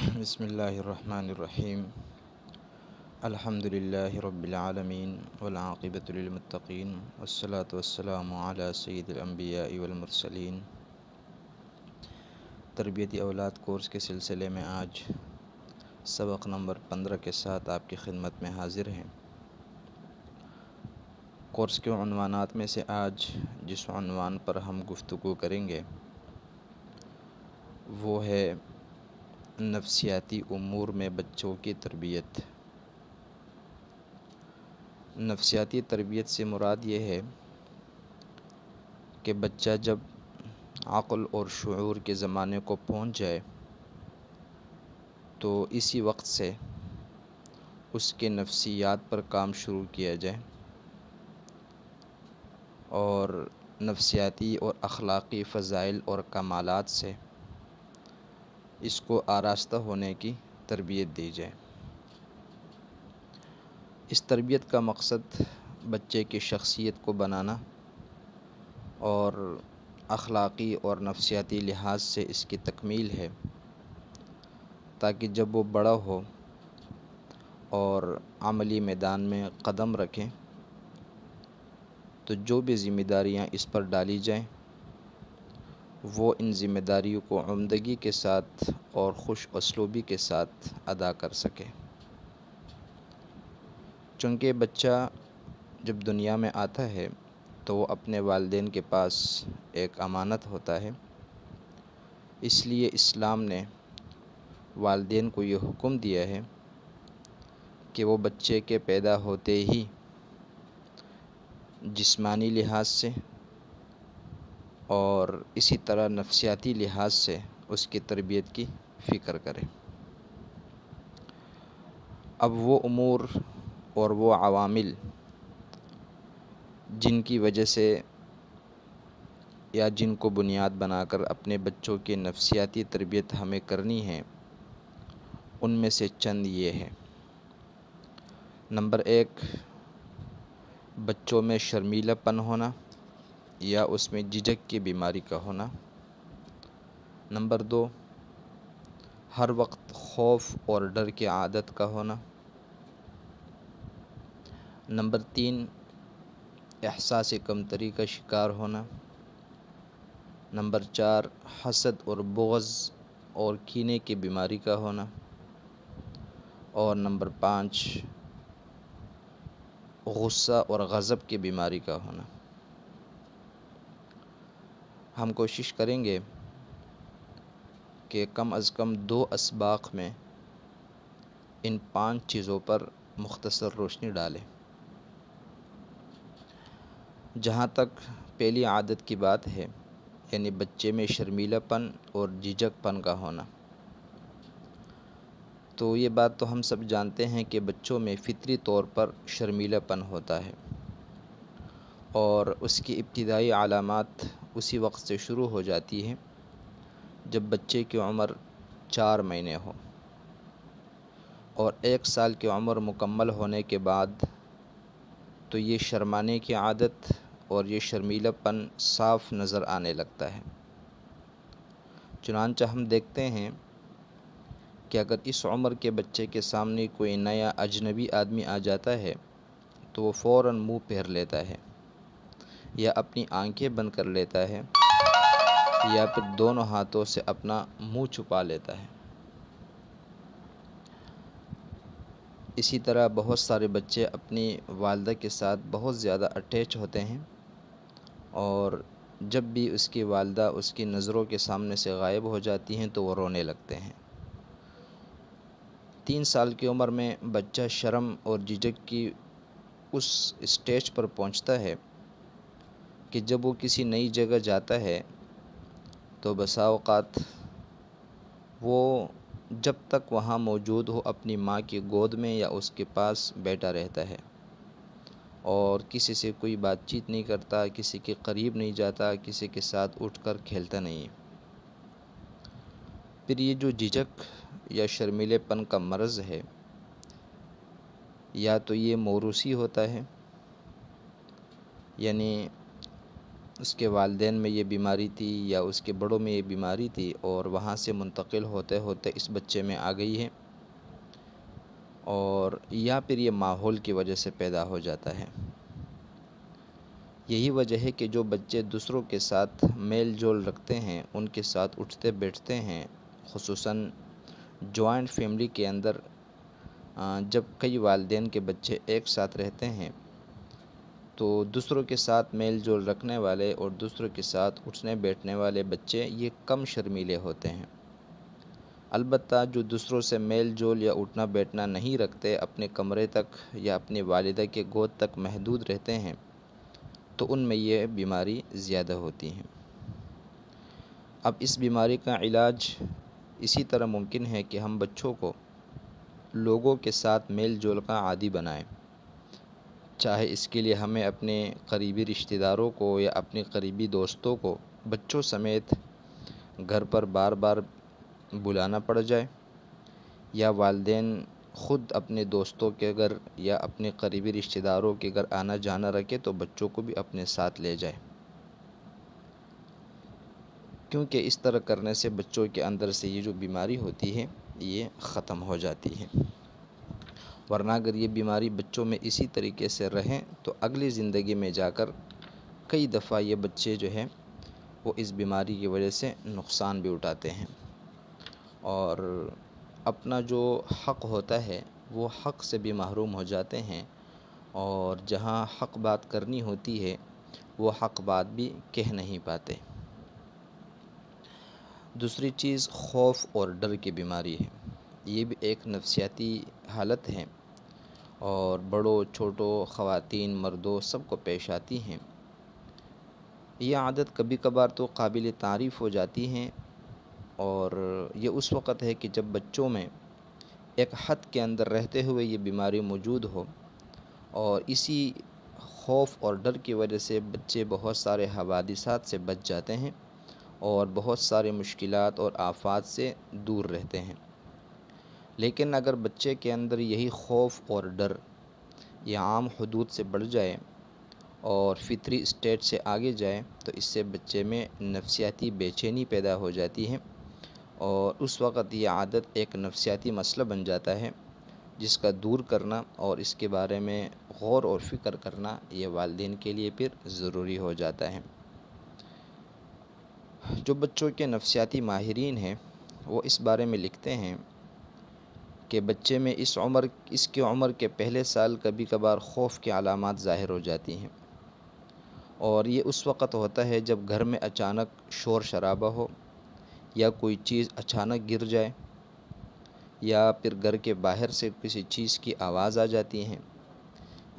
بسم اللہ الرحمن الرحیم الحمد للہ رب العالمین والعاقبۃ للمتقین والصلاة والسلام علی سید الانبیاء والمرسلین۔ تربیتی اولاد کورس کے سلسلے میں آج سبق نمبر 15 کے ساتھ آپ کی خدمت میں حاضر ہیں۔ کورس کے عنوانات میں سے آج جس عنوان پر ہم گفتگو کریں گے وہ ہے نفسیاتی امور میں بچوں کی تربیت۔ نفسیاتی تربیت سے مراد یہ ہے کہ بچہ جب عقل اور شعور کے زمانے کو پہنچ جائے تو اسی وقت سے اس کے نفسیات پر کام شروع کیا جائے اور نفسیاتی اور اخلاقی فضائل اور کمالات سے اس کو آراستہ ہونے کی تربیت دی جائے۔ اس تربیت کا مقصد بچے کی شخصیت کو بنانا اور اخلاقی اور نفسیاتی لحاظ سے اس کی تکمیل ہے، تاکہ جب وہ بڑا ہو اور عملی میدان میں قدم رکھیں تو جو بھی ذمہ داریاں اس پر ڈالی جائیں وہ ان ذمہ داریوں کو عمدگی کے ساتھ اور خوش اسلوبی کے ساتھ ادا کر سکے۔ چونکہ بچہ جب دنیا میں آتا ہے تو وہ اپنے والدین کے پاس ایک امانت ہوتا ہے، اس لیے اسلام نے والدین کو یہ حکم دیا ہے کہ وہ بچے کے پیدا ہوتے ہی جسمانی لحاظ سے اور اسی طرح نفسیاتی لحاظ سے اس کی تربیت کی فکر کرے۔ اب وہ امور اور وہ عوامل جن کی وجہ سے یا جن کو بنیاد بنا کر اپنے بچوں کی نفسیاتی تربیت ہمیں کرنی ہے، ان میں سے چند یہ ہے۔ نمبر 1، بچوں میں شرمیلا پن ہونا یا اس میں جھجک کی بیماری کا ہونا۔ نمبر 2، ہر وقت خوف اور ڈر کی عادت کا ہونا۔ نمبر 3، احساس کمتری کا شکار ہونا۔ نمبر 4، حسد اور بغض اور کینے کی بیماری کا ہونا۔ اور نمبر 5، غصہ اور غضب کی بیماری کا ہونا۔ ہم کوشش کریں گے کہ کم از کم 2 اسباق میں ان 5 چیزوں پر مختصر روشنی ڈالیں۔ جہاں تک پہلی عادت کی بات ہے، یعنی بچے میں شرمیلا پن اور جھجک پن کا ہونا، تو یہ بات تو ہم سب جانتے ہیں کہ بچوں میں فطری طور پر شرمیلا پن ہوتا ہے اور اس کی ابتدائی علامات اسی وقت سے شروع ہو جاتی ہیں جب بچے کی عمر 4 مہینے ہو، اور 1 سال کی عمر مکمل ہونے کے بعد تو یہ شرمانے کی عادت اور یہ شرمیلا پن صاف نظر آنے لگتا ہے۔ چنانچہ ہم دیکھتے ہیں کہ اگر اس عمر کے بچے کے سامنے کوئی نیا اجنبی آدمی آ جاتا ہے تو وہ فوراً منہ پھیر لیتا ہے یا اپنی آنکھیں بند کر لیتا ہے یا پھر دونوں ہاتھوں سے اپنا منہ چھپا لیتا ہے۔ اسی طرح بہت سارے بچے اپنی والدہ کے ساتھ بہت زیادہ اٹیچ ہوتے ہیں، اور جب بھی اس کی والدہ اس کی نظروں کے سامنے سے غائب ہو جاتی ہیں تو وہ رونے لگتے ہیں۔ 3 سال کی عمر میں بچہ شرم اور جھجک کی اس اسٹیج پر پہنچتا ہے کہ جب وہ کسی نئی جگہ جاتا ہے تو بسا اوقات وہ جب تک وہاں موجود ہو اپنی ماں کی گود میں یا اس کے پاس بیٹھا رہتا ہے اور کسی سے کوئی بات چیت نہیں کرتا، کسی کے قریب نہیں جاتا، کسی کے ساتھ اٹھ کر کھیلتا نہیں۔ پھر یہ جو جھجک یا شرمیلے پن کا مرض ہے، یا تو یہ موروثی ہوتا ہے، یعنی اس کے والدین میں یہ بیماری تھی یا اس کے بڑوں میں یہ بیماری تھی اور وہاں سے منتقل ہوتے ہوتے اس بچے میں آ گئی ہے، اور یا پھر یہ ماحول کی وجہ سے پیدا ہو جاتا ہے۔ یہی وجہ ہے کہ جو بچے دوسروں کے ساتھ میل جول رکھتے ہیں، ان کے ساتھ اٹھتے بیٹھتے ہیں، خصوصاً جوائنٹ فیملی کے اندر جب کئی والدین کے بچے ایک ساتھ رہتے ہیں تو دوسروں کے ساتھ میل جول رکھنے والے اور دوسروں کے ساتھ اٹھنے بیٹھنے والے بچے یہ کم شرمیلے ہوتے ہیں۔ البتہ جو دوسروں سے میل جول یا اٹھنا بیٹھنا نہیں رکھتے، اپنے کمرے تک یا اپنی والدہ کے گود تک محدود رہتے ہیں، تو ان میں یہ بیماری زیادہ ہوتی ہیں۔ اب اس بیماری کا علاج اسی طرح ممکن ہے کہ ہم بچوں کو لوگوں کے ساتھ میل جول کا عادی بنائیں، چاہے اس کے لیے ہمیں اپنے قریبی رشتہ داروں کو یا اپنے قریبی دوستوں کو بچوں سمیت گھر پر بار بار بلانا پڑ جائے، یا والدین خود اپنے دوستوں کے گھر یا اپنے قریبی رشتہ داروں کے گھر آنا جانا رکھے تو بچوں کو بھی اپنے ساتھ لے جائے، کیونکہ اس طرح کرنے سے بچوں کے اندر سے یہ جو بیماری ہوتی ہے یہ ختم ہو جاتی ہے۔ ورنہ اگر یہ بیماری بچوں میں اسی طریقے سے رہیں تو اگلی زندگی میں جا کر کئی دفعہ یہ بچے جو ہیں وہ اس بیماری کی وجہ سے نقصان بھی اٹھاتے ہیں، اور اپنا جو حق ہوتا ہے وہ حق سے بھی محروم ہو جاتے ہیں، اور جہاں حق بات کرنی ہوتی ہے وہ حق بات بھی کہہ نہیں پاتے۔ دوسری چیز خوف اور ڈر کی بیماری ہے۔ یہ بھی ایک نفسیاتی حالت ہے اور بڑوں چھوٹوں خواتین مردوں سب کو پیش آتی ہیں۔ یہ عادت کبھی کبھار تو قابل تعریف ہو جاتی ہیں، اور یہ اس وقت ہے کہ جب بچوں میں ایک حد کے اندر رہتے ہوئے یہ بیماری موجود ہو، اور اسی خوف اور ڈر کی وجہ سے بچے بہت سارے حوادثات سے بچ جاتے ہیں اور بہت سارے مشکلات اور آفات سے دور رہتے ہیں۔ لیکن اگر بچے کے اندر یہی خوف اور ڈر یہ عام حدود سے بڑھ جائے اور فطری اسٹیٹ سے آگے جائے تو اس سے بچے میں نفسیاتی بے چینی پیدا ہو جاتی ہے، اور اس وقت یہ عادت ایک نفسیاتی مسئلہ بن جاتا ہے جس کا دور کرنا اور اس کے بارے میں غور اور فکر کرنا یہ والدین کے لیے پھر ضروری ہو جاتا ہے۔ جو بچوں کے نفسیاتی ماہرین ہیں وہ اس بارے میں لکھتے ہیں کہ بچے میں اس کی عمر کے پہلے سال کبھی کبھار خوف کی علامات ظاہر ہو جاتی ہیں، اور یہ اس وقت ہوتا ہے جب گھر میں اچانک شور شرابہ ہو، یا کوئی چیز اچانک گر جائے، یا پھر گھر کے باہر سے کسی چیز کی آواز آ جاتی ہے،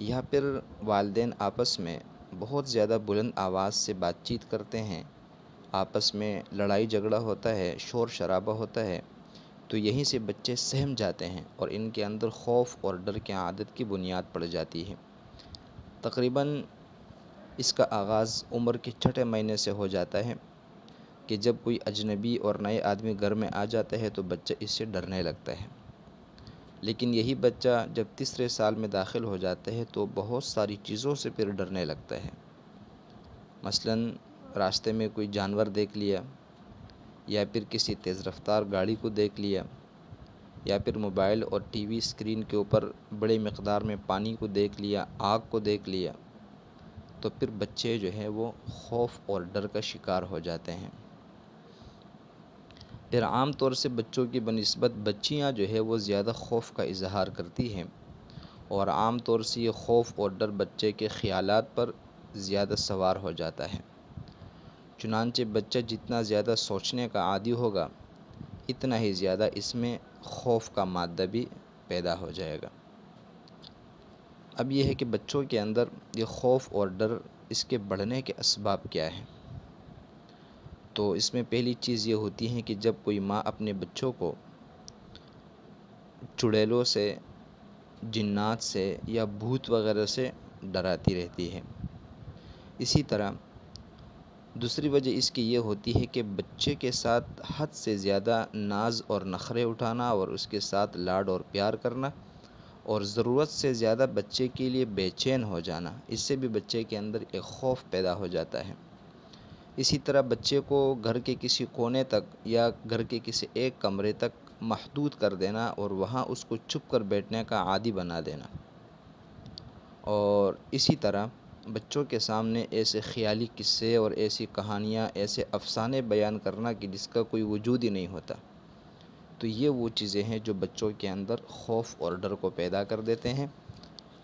یا پھر والدین آپس میں بہت زیادہ بلند آواز سے بات چیت کرتے ہیں، آپس میں لڑائی جھگڑا ہوتا ہے، شور شرابہ ہوتا ہے، تو یہیں سے بچے سہم جاتے ہیں اور ان کے اندر خوف اور ڈر کی عادت کی بنیاد پڑ جاتی ہے۔ تقریباً اس کا آغاز عمر کے چھٹے مہینے سے ہو جاتا ہے کہ جب کوئی اجنبی اور نئے آدمی گھر میں آ جاتا ہے تو بچہ اس سے ڈرنے لگتا ہے، لیکن یہی بچہ جب تیسرے سال میں داخل ہو جاتا ہے تو بہت ساری چیزوں سے پھر ڈرنے لگتا ہے۔ مثلاً راستے میں کوئی جانور دیکھ لیا، یا پھر کسی تیز رفتار گاڑی کو دیکھ لیا، یا پھر موبائل اور ٹی وی اسکرین کے اوپر بڑے مقدار میں پانی کو دیکھ لیا، آگ کو دیکھ لیا، تو پھر بچے جو ہیں وہ خوف اور ڈر کا شکار ہو جاتے ہیں۔ پھر عام طور سے بچوں کی بنسبت بچیاں جو ہے وہ زیادہ خوف کا اظہار کرتی ہیں، اور عام طور سے یہ خوف اور ڈر بچے کے خیالات پر زیادہ سوار ہو جاتا ہے۔ چنانچہ بچہ جتنا زیادہ سوچنے کا عادی ہوگا اتنا ہی زیادہ اس میں خوف کا مادہ بھی پیدا ہو جائے گا۔ اب یہ ہے کہ بچوں کے اندر یہ خوف اور ڈر اس کے بڑھنے کے اسباب کیا ہیں؟ تو اس میں پہلی چیز یہ ہوتی ہے کہ جب کوئی ماں اپنے بچوں کو چڑیلوں سے، جنات سے یا بھوت وغیرہ سے ڈراتی رہتی ہے۔ اسی طرح دوسری وجہ اس کی یہ ہوتی ہے کہ بچے کے ساتھ حد سے زیادہ ناز اور نخرے اٹھانا اور اس کے ساتھ لاڈ اور پیار کرنا، اور ضرورت سے زیادہ بچے کے لیے بے چین ہو جانا، اس سے بھی بچے کے اندر ایک خوف پیدا ہو جاتا ہے۔ اسی طرح بچے کو گھر کے کسی کونے تک یا گھر کے کسی ایک کمرے تک محدود کر دینا اور وہاں اس کو چھپ کر بیٹھنے کا عادی بنا دینا، اور اسی طرح بچوں کے سامنے ایسے خیالی قصے اور ایسی کہانیاں، ایسے افسانے بیان کرنا کہ جس کا کوئی وجود ہی نہیں ہوتا، تو یہ وہ چیزیں ہیں جو بچوں کے اندر خوف اور ڈر کو پیدا کر دیتے ہیں۔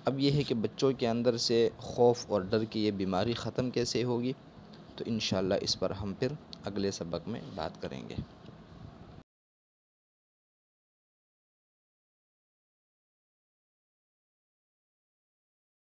اب یہ ہے کہ بچوں کے اندر سے خوف اور ڈر کی یہ بیماری ختم کیسے ہوگی، تو انشاءاللہ اس پر ہم پھر اگلے سبق میں بات کریں گے۔